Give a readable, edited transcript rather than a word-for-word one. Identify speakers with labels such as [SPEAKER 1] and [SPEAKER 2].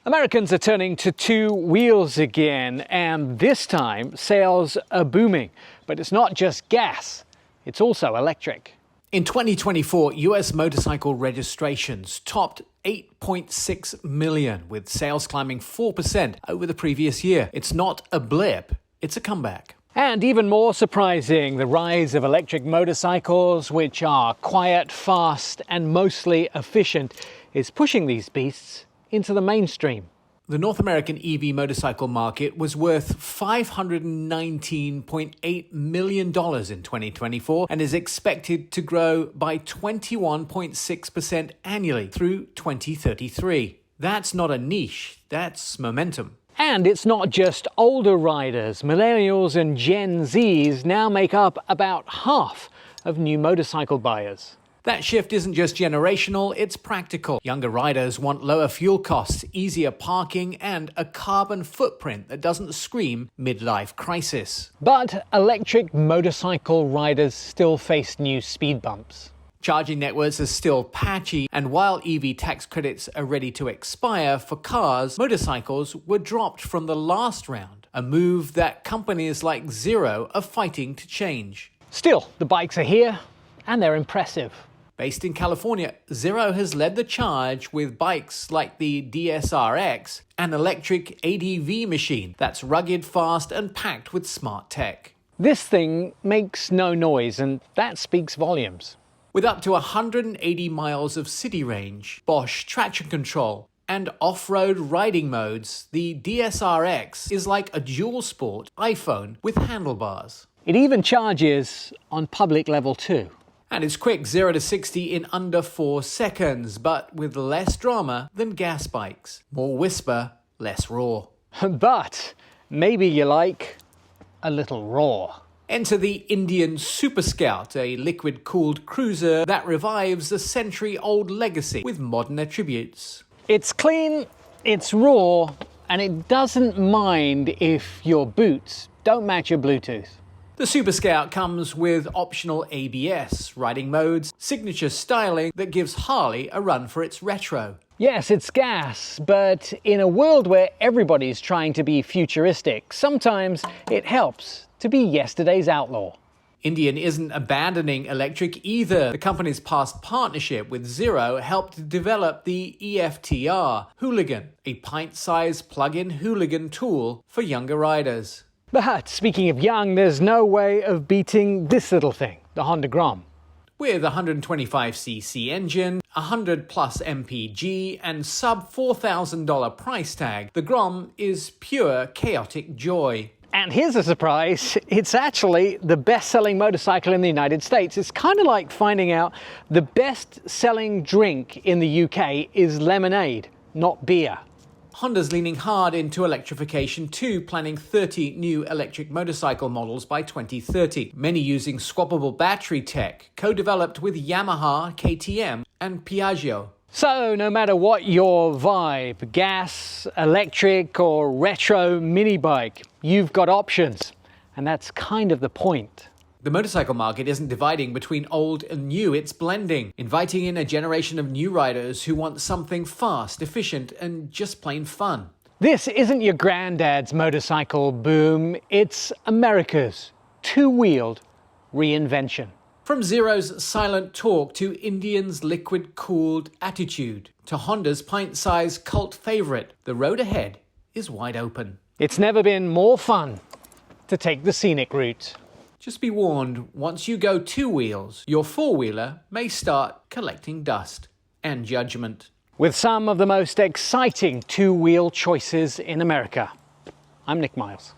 [SPEAKER 1] Americans are turning to two wheels again, and this time sales are booming. But it's not just gas, it's also electric. In 2024, US motorcycle registrations topped 8.6 million, with sales climbing 4% over the previous year. It's not a blip, it's a comeback. And even more surprising, the rise of electric motorcycles, which are quiet, fast, and mostly efficient, is pushing these beasts into the mainstream. The North American EV motorcycle market was worth $519.8 million in 2024 and is expected to grow by 21.6% annually through 2033. That's not a niche, that's momentum. And it's not just older riders. Millennials and Gen Zs now make up about half of new motorcycle buyers. That shift isn't just generational, it's practical. Younger riders want lower fuel costs, easier parking, and a carbon footprint that doesn't scream midlife crisis. But electric motorcycle riders still face new speed bumps. Charging networks are still patchy, and while EV tax credits are ready to expire for cars, motorcycles were dropped from the last round, a move that companies like Zero are fighting to change. Still, the bikes are here, and they're impressive. Based in California, Zero has led the charge with bikes like the DSRX, an electric ADV machine that's rugged, fast, and packed with smart tech. This thing makes no noise, and that speaks volumes. With up to 180 miles of city range, Bosch traction control, and off-road riding modes, the DSRX is like a dual-sport iPhone with handlebars. It even charges on public level too. And it's quick 0 to 60 in under 4 seconds, but with less drama than gas bikes. More whisper, less roar. But maybe you like a little roar. Enter the Indian Super Scout, a liquid-cooled cruiser that revives a century-old legacy with modern attributes. It's clean, it's raw, and it doesn't mind if your boots don't match your Bluetooth. The Super Scout comes with optional ABS, riding modes, signature styling that gives Harley a run for its retro. Yes, it's gas, but in a world where everybody's trying to be futuristic, sometimes it helps to be yesterday's outlaw. Indian isn't abandoning electric either. The company's past partnership with Zero helped develop the EFTR Hooligan, a pint-sized plug-in hooligan tool for younger riders. But speaking of young, there's no way of beating this little thing, the Honda Grom. With a 125cc engine, 100 plus mpg, and sub $4,000 price tag, the Grom is pure chaotic joy. And here's a surprise, it's actually the best-selling motorcycle in the United States. It's kind of like finding out the best-selling drink in the UK is lemonade, not beer. Honda's leaning hard into electrification too, planning 30 new electric motorcycle models by 2030, many using swappable battery tech, co-developed with Yamaha, KTM, and Piaggio. So no matter what your vibe, gas, electric, or retro mini bike, you've got options, and that's kind of the point. The motorcycle market isn't dividing between old and new, it's blending, inviting in a generation of new riders who want something fast, efficient, and just plain fun. This isn't your granddad's motorcycle boom, it's America's two-wheeled reinvention. From Zero's silent talk to Indian's liquid-cooled attitude to Honda's pint-sized cult favorite, the road ahead is wide open. It's never been more fun to take the scenic route. Just be warned, once you go two wheels, your four-wheeler may start collecting dust and judgment. With some of the most exciting two-wheel choices in America, I'm Nick Miles.